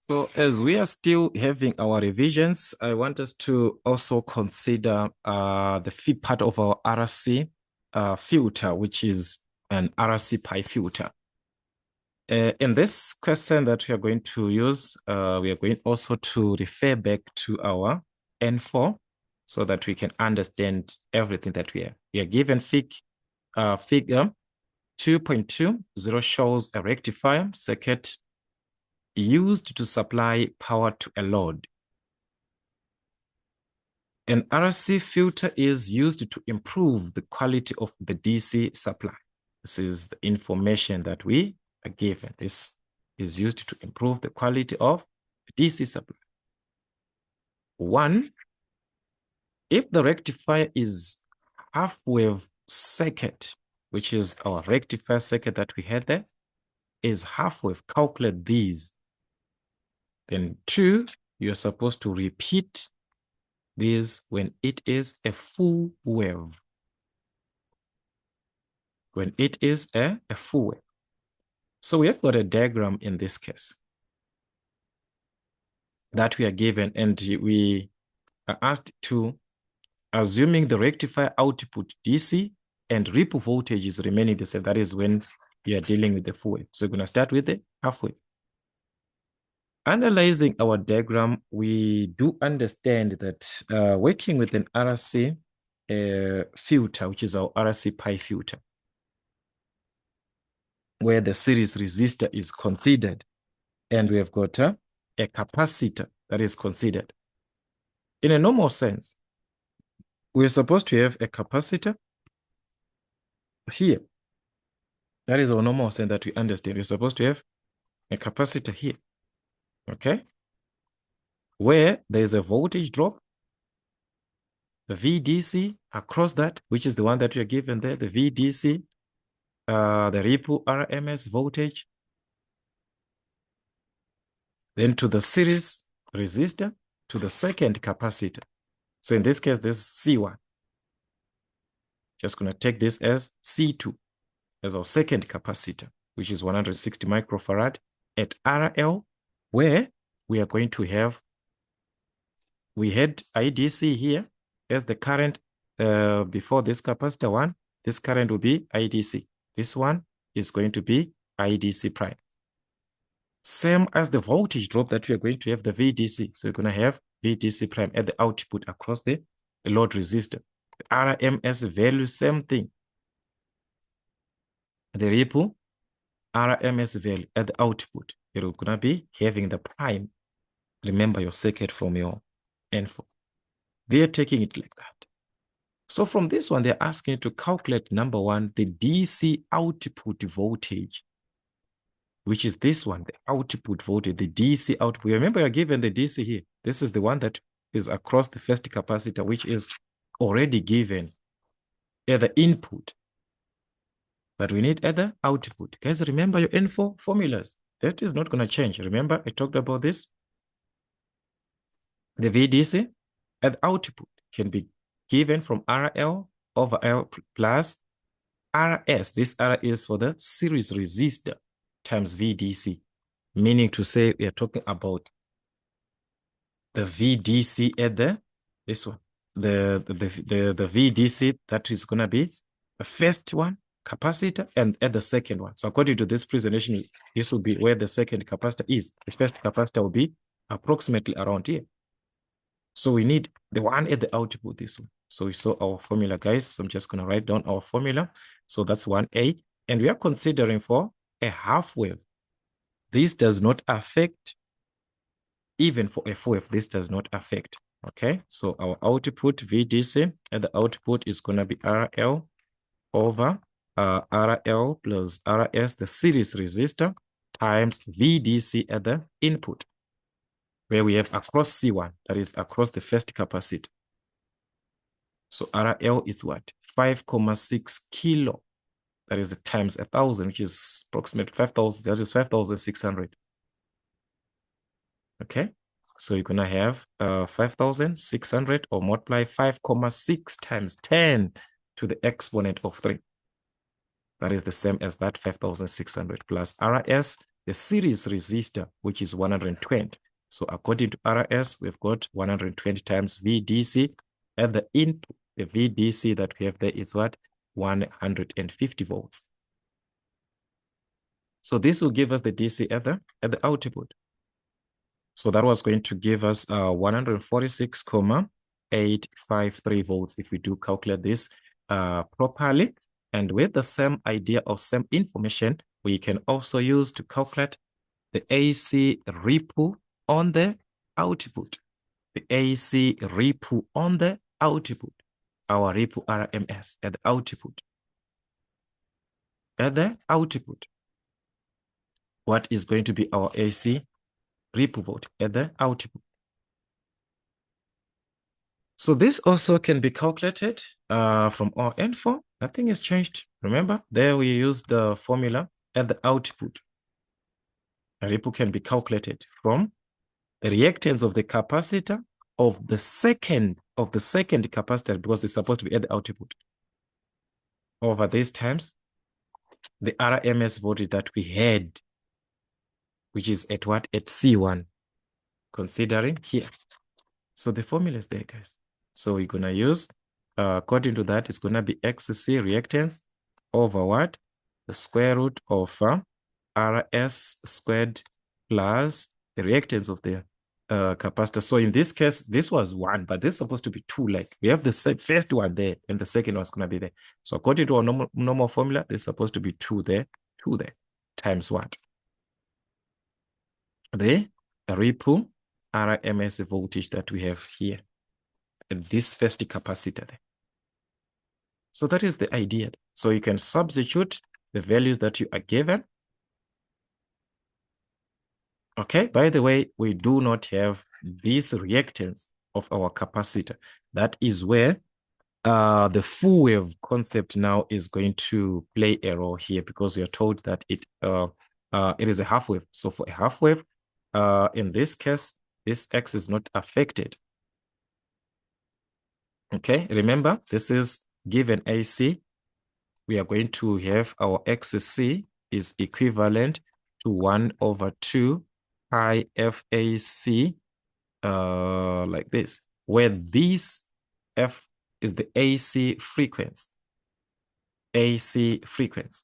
So as we are still having our revisions, I want us to also consider the fifth part of our RC filter, which is an RC pi filter. In this question that we are going to use, we are going also to refer back to our N4 so that we can understand everything that we are. We are given figure 2.20 shows a rectifier circuit used to supply power to a load. An RC filter is used to improve the quality of the DC supply. This is the information that we are given. This is used to improve the quality of the DC supply. 1, if the rectifier is half-wave circuit, which is our rectifier circuit that we had there, is half-wave, calculate these. Then 2, you're supposed to repeat this when it is a full wave. When it is a full wave. So we have got a diagram in this case that we are given, and we are asked to, assuming the rectifier output DC and ripple voltage is remaining the same. That is when we are dealing with the full wave. So we're going to start with the half wave. Analyzing our diagram, we do understand that working with an RC filter, which is our RC pi filter, where the series resistor is considered, and we have got a capacitor that is considered. In a normal sense, we're supposed to have a capacitor here. That is our normal sense that we understand. We're supposed to have a capacitor here, okay? Where there is a voltage drop, the VDC across that, which is the one that we are given there, the VDC, the ripple RMS voltage, then to the series resistor, to the second capacitor. So in this case, this is C1. Just going to take this as C2, as our second capacitor, which is 160 microfarad at RL, where we are going to have, we had IDC here as the current before this capacitor 1. This current will be IDC. This one is going to be IDC prime. Same as the voltage drop that we are going to have the VDC. So we're going to have VDC prime at the output across the load resistor. The RMS value, same thing. The ripple RMS value at the output. You're going to be having the prime. Remember your circuit from your N4. They're taking it like that. So from this one, they're asking you to calculate, number 1, the DC output voltage, which is this one, the output voltage, the DC output. Remember, you're given the DC here. This is the one that is across the first capacitor, which is already given at the input. But we need at the output. Guys, remember your N4 formulas. That is not going to change. Remember, I talked about this. The VDC at the output can be given from RL over L plus RS. This R is for the series resistor times VDC, meaning to say we are talking about the VDC at this one, the VDC that is going to be the first one capacitor and at the second one. So according to this presentation, this will be where the second capacitor is. The first capacitor will be approximately around here. So we need the one at the output, this one. So we saw our formula, guys. So I'm just going to write down our formula. So that's 1A. And we are considering for a half wave. This does not affect, even for a full wave, this does not affect. Okay, so our output VDC at the output is going to be RL over RL plus RS, the series resistor, times VDC at the input, where we have across C1, that is across the first capacitor. So RL is what? 5.6 kilo. That is times 1,000, which is approximately 5,000. That is 5,600. Okay, so you're going to have 5,600 or multiply 5.6 times 10 to the exponent of 3. That is the same as that 5,600 plus RS the series resistor, which is 120. So according to RS, we've got 120 times VDC. At the input, the VDC that we have there is what? 150 volts. So this will give us the DC at the output. So that was going to give us 146,853 volts if we do calculate this properly. And with the same idea or same information, we can also use to calculate the AC ripple on the output. The AC ripple on the output. Our ripple RMS at the output. At the output. What is going to be our AC ripple volt at the output? So this also can be calculated from our info. Nothing has changed. Remember, there we used the formula at the output. A ripple can be calculated from the reactance of the capacitor of the second capacitor, because it's supposed to be at the output, over these times the RMS voltage that we had, which is at what? At C1, considering here. So the formula is there, guys. So we're going to use, according to that, it's going to be XC reactance over what? The square root of RS squared plus the reactance of the capacitor. So in this case, this was 1, but this is supposed to be 2. Like we have the first one there, and the second one's going to be there. So according to our normal formula, there's supposed to be 2 there, times what? The ripple RMS voltage that we have here. This first capacitor there. So that is the idea. So you can substitute the values that you are given. Okay, by the way, we do not have this reactance of our capacitor. That is where the full wave concept now is going to play a role here, because we are told that it is a half wave. So for a half wave, in this case, this X is not affected. Okay, remember, this is given AC. We are going to have our XC is equivalent to 1/2 pi FAC, like this, where this F is the AC frequency. AC frequency.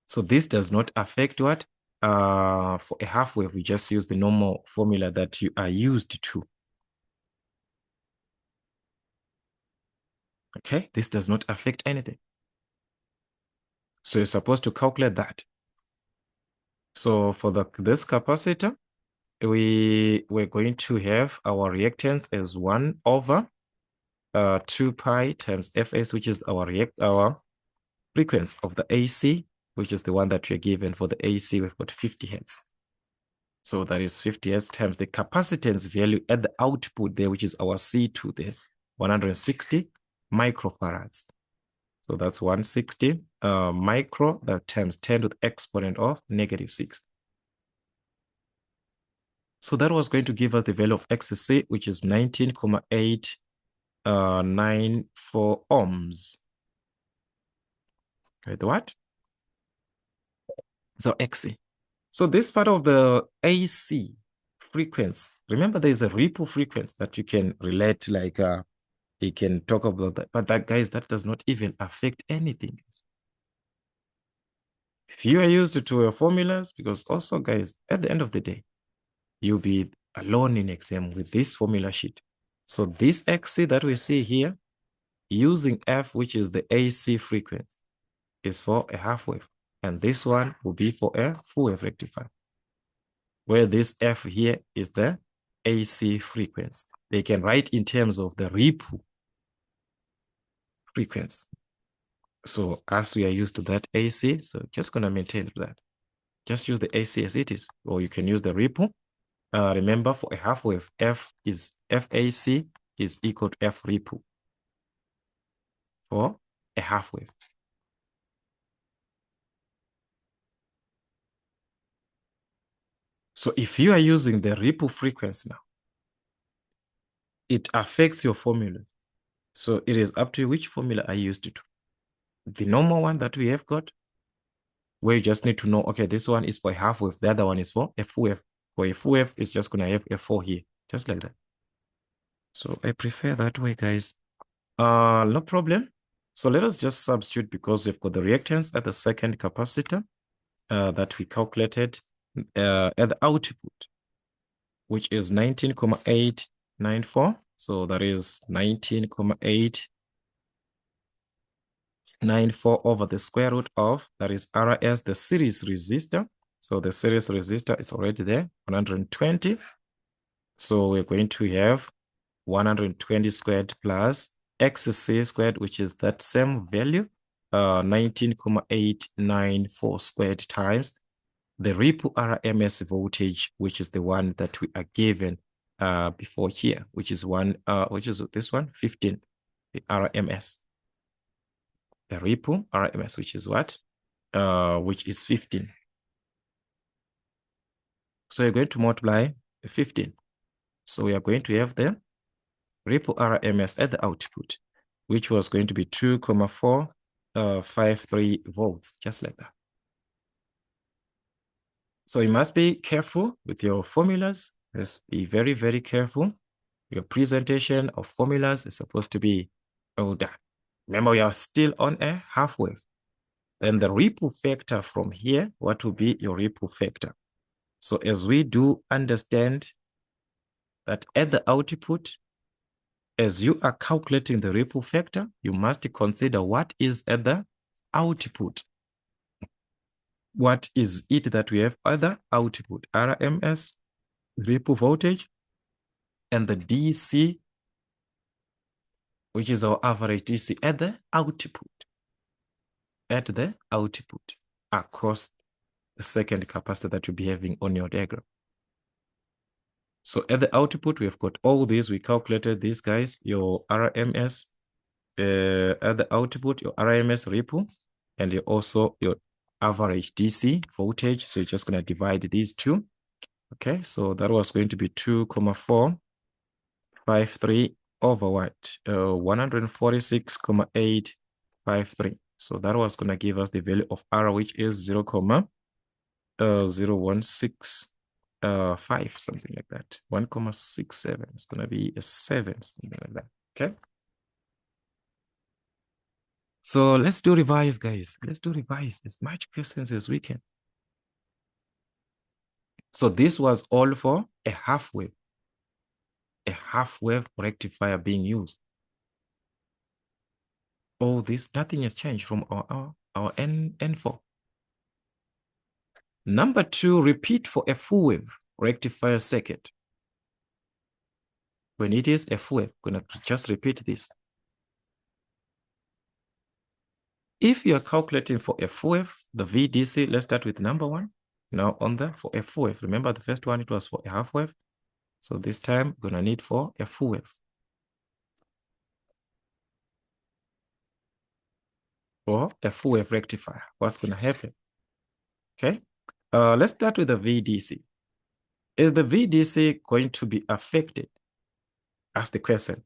So this does not affect what? For a half wave, we just use the normal formula that you are used to. Okay, this does not affect anything. So you're supposed to calculate that. So for this capacitor, we're going to have our reactance as 1/2 pi times Fs, which is our frequency of the AC, which is the one that you're given. For the AC, we've got 50 hertz. So that is 50 hertz times the capacitance value at the output there, which is our C2 there, 160 microfarads. So that's 160 micro, that times 10 to the exponent of -6. So that was going to give us the value of XC, which is 19,894 ohms. Right, what? So XC. So this part of the AC frequency, remember there's a ripple frequency that you can relate, like you can talk about that. But that, guys, that does not even affect anything. If you are used to your formulas, because also, guys, at the end of the day, you'll be alone in exam with this formula sheet. So this XC that we see here, using F, which is the AC frequency, is for a half wave. And this one will be for a full wave rectifier, where this F here is the AC frequency. They can write in terms of the ripple frequency. So as we are used to that AC, so just going to maintain that. Just use the AC as it is, or you can use the ripple. Remember, for a half wave, FAC is equal to F ripple for a half wave. So if you are using the ripple frequency now, it affects your formula. So it is up to you which formula I used it to. The normal one that we have got, where you just need to know, okay, this one is for a half wave, the other one is for a full wave. For a full wave, it's just going to have a 4 here, just like that. So I prefer that way, guys. No problem. So let us just substitute because we've got the reactance at the second capacitor that we calculated at the output, which is 19,894. So that is 19,894 over the square root of, that is RS, the series resistor. So the series resistor is already there, 120. So we're going to have 120 squared plus XC squared, which is that same value, 19,894 squared times the ripple RMS voltage, which is the one that we are given before here, which is this one, 15, the RMS. The ripple RMS, which is what? Which is 15. So you're going to multiply the 15. So we are going to have the ripple RMS at the output, which was going to be 2,453 volts, just like that. So you must be careful with your formulas. Let's be very, very careful. Your presentation of formulas is supposed to be older. Remember, we are still on a half wave. Then the ripple factor from here, what will be your ripple factor? So as we do understand that at the output, as you are calculating the ripple factor, you must consider what is at the output. What is it that we have at the output? RMS, ripple voltage, and the DC, which is our average DC at the output. At the output across the second capacitor that you'll be having on your diagram. So at the output, we've got all these. We calculated these guys, your RMS, at the output, your RMS ripple, and also your average DC voltage. So you're just going to divide these two. Okay, so that was going to be 2,453 over what? 146,853. So that was going to give us the value of R, which is 0,0165, something like that. 1,67. It's going to be a 7, something like that. Okay. So let's do revise, guys. Let's do revise as much questions as we can. So this was all for a half wave rectifier being used. All this, nothing has changed from our N4. Number 2, repeat for a full wave rectifier circuit. When it is a full wave, I'm going to just repeat this. If you are calculating for a full wave, the VDC, let's start with number 1. Now for a full wave, remember the first one, it was for a half wave. So this time, we're going to need for a full wave. Or a full wave rectifier. What's going to happen? Okay. Let's start with the VDC. Is the VDC going to be affected? Ask the question.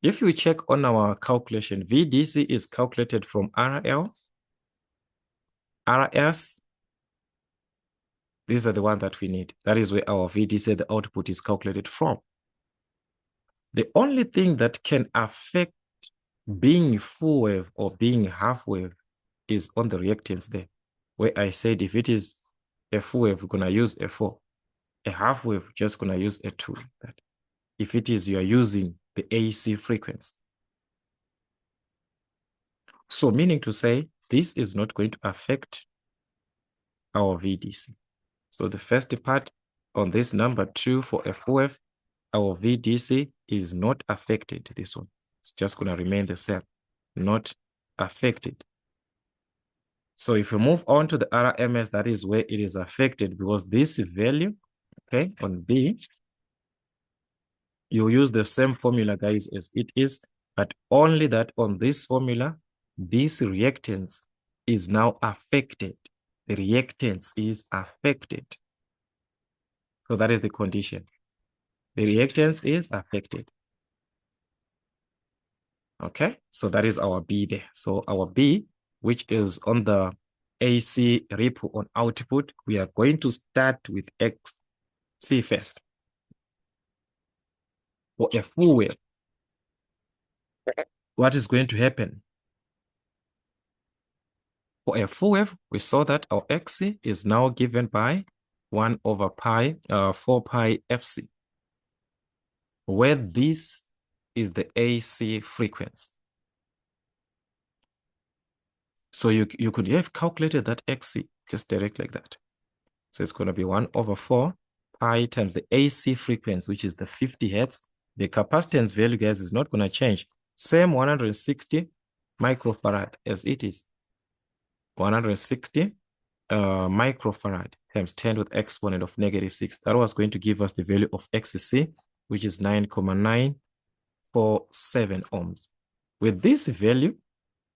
If we check on our calculation, VDC is calculated from RL, RS. These are the ones that we need. That is where our VDC, the output, is calculated from. The only thing that can affect being full wave or being half wave is on the reactance there, where I said if it is a full wave, we're going to use a 4. A half wave, just going to use a 2. That if it is, you are using the AC frequency. So meaning to say, this is not going to affect our VDC. So the first part on this number 2 for a full wave, our VDC is not affected. This one, it's just going to remain the same, not affected. So if we move on to the RMS, that is where it is affected, because this value, okay, on B, you use the same formula, guys, as it is, but only that on this formula, this reactance is now affected. The reactance is affected. So that is the condition. The reactance is affected. Okay, so that is our B there. So our B, which is on the AC ripple on output, we are going to start with XC first. For a full wave, what is going to happen? For a full wave, we saw that our XC is now given by 1 over 4 pi FC, where this is the AC frequency. So you could have calculated that XC just direct like that. So it's going to be 1 over 4 pi times the AC frequency, which is the 50 hertz. The capacitance value, guys, is not going to change. Same 160 microfarad as it is. 160 microfarad times 10 with exponent of -6. That was going to give us the value of XC, which is 9,947 ohms. With this value,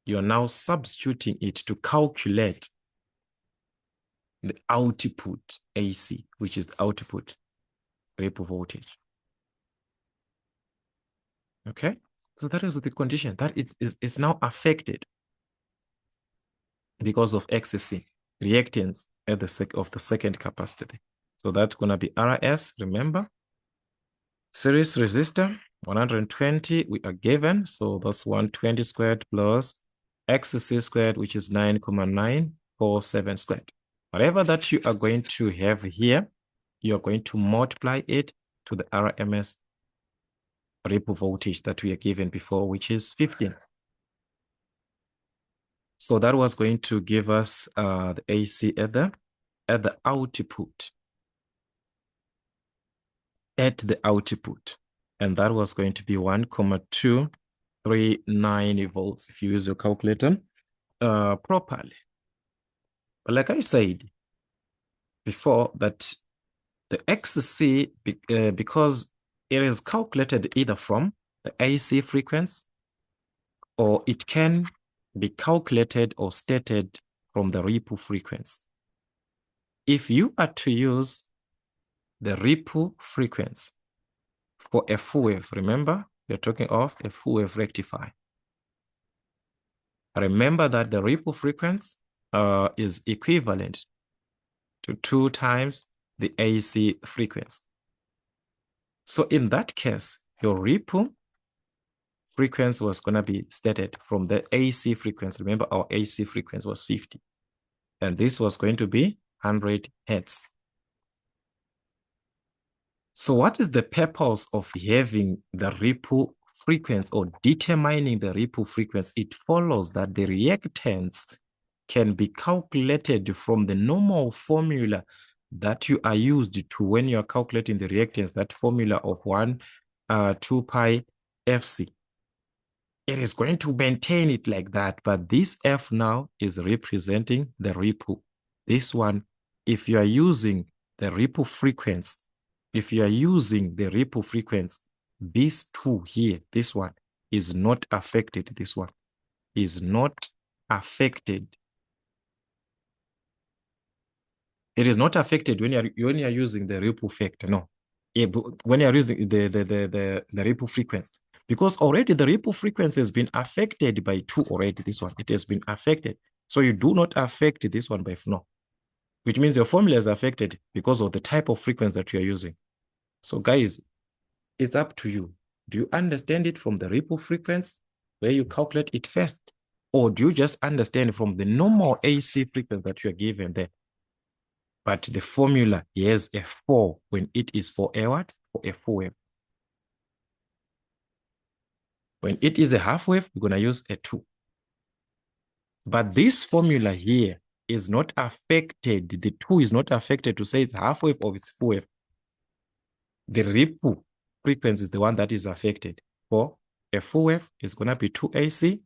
you are now substituting it to calculate the output AC, which is the output ripple voltage. Okay, so that is the condition that it's now affected because of XC reactance at the second capacitor. So that's going to be RS, remember, series resistor 120 we are given, so that's 120 squared plus XC squared, which is 9,947 squared. Whatever that you are going to have here, you are going to multiply it to the RMS ripple voltage that we are given before, which is 15. So that was going to give us the AC at the output. At the output. And that was going to be 1,239 volts if you use your calculator properly. But like I said before, that the XC, because it is calculated either from the AC frequency, or it can be calculated or stated from the ripple frequency. If you are to use the ripple frequency for a full wave, remember, we're talking of a full wave rectifier. Remember that the ripple frequency is equivalent to 2 times the AC frequency. So in that case, your ripple frequency was going to be stated from the AC frequency. Remember, our AC frequency was 50. And this was going to be 100 hertz. So what is the purpose of having the ripple frequency or determining the ripple frequency? It follows that the reactance can be calculated from the normal formula that you are used to when you are calculating the reactance, that formula of 2 pi FC. It is going to maintain it like that, but this F now is representing the ripple. This one, if you are using the ripple frequency, this 2 here, this one is not affected. This one is not affected. It is not affected when you are using the ripple factor. No, when you are using the ripple frequency, because already the ripple frequency has been affected by 2 already. This one, it has been affected. So you do not affect this one by no, which means your formula is affected because of the type of frequency that you are using. So guys, it's up to you. Do you understand it from the ripple frequency where you calculate it first? Or do you just understand from the normal AC frequency that you are given there? But the formula has a 4 when it is for a what? For a full wave. When it is a half wave, we're going to use a 2. But this formula here is not affected. The 2 is not affected to say it's half wave or it's full wave. The ripple frequency is the one that is affected. For a full wave, it's going to be 2 AC.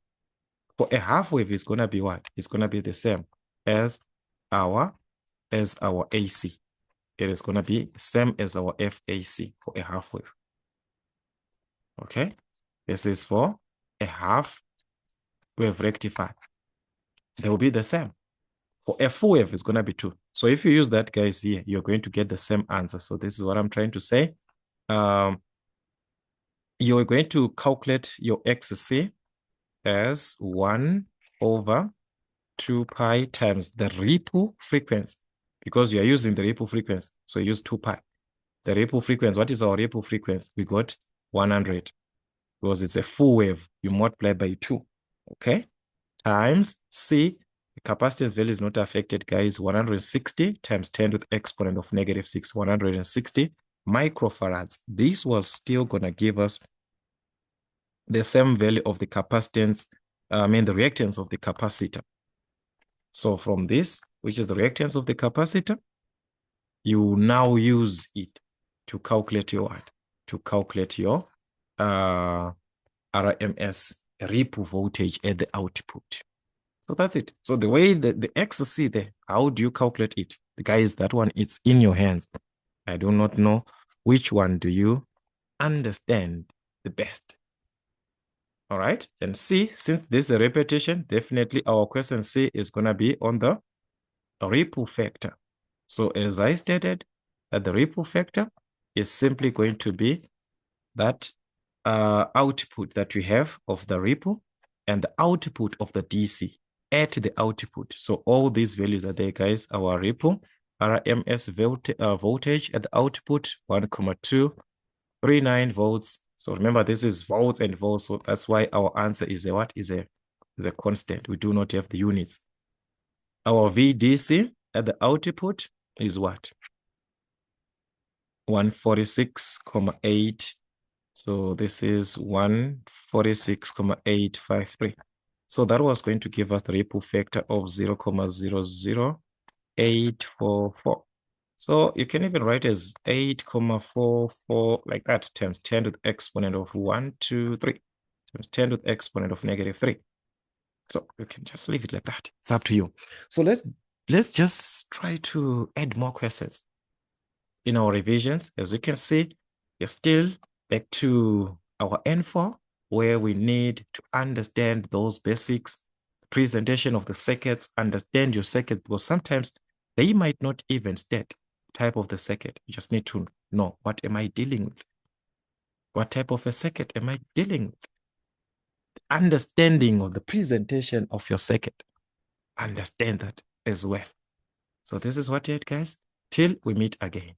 For a half wave, it's going to be what? It's going to be the same as our AC. It is going to be same as our FAC for a half wave. Okay? This is for a half wave rectifier. They will be the same. For a full wave, it's going to be 2. So if you use that, guys, here, you're going to get the same answer. So this is what I'm trying to say. You're going to calculate your XC as 1 over 2 pi times the ripple frequency, because you are using the ripple frequency. So use 2 pi. The ripple frequency, what is our ripple frequency? We got 100 because it's a full wave. You multiply by 2, okay? Times C, the capacitance value is not affected, guys. 160 times 10 to the exponent of -6, 160 microfarads. This was still going to give us the same value of the capacitance, the reactance of the capacitor. So from this, which is the reactance of the capacitor, you now use it to calculate your what? To calculate your RMS ripple voltage at the output. So that's it. So the way the XC there, how do you calculate it? Guys, that one is in your hands. I do not know which one do you understand the best. All right, then C, since this is a repetition, definitely our question C is going to be on the ripple factor. So as I stated, that the ripple factor is simply going to be that output that we have of the ripple and the output of the DC at the output. So all these values are there, guys. Our ripple, RMS voltage at the output, 1,239 volts. So remember, this is volts and volts. So that's why our answer is a what? Is a constant. We do not have the units. Our VDC at the output is what? 146,8. So this is 146,853. So that was going to give us the ripple factor of 0,00844. So you can even write as 8,44 like that times 10 to the exponent of 123 times 10 to the exponent of -3. So you can just leave it like that. It's up to you. So let's just try to add more questions in our revisions. As you can see, you're still back to our N4, where we need to understand those basics, presentation of the circuits, understand your circuit, because sometimes they might not even state type of the circuit. You just need to know, what am I dealing with? What type of a circuit am I dealing with? Understanding of the presentation of your circuit. Understand that as well. So this is what you had, guys. Till we meet again.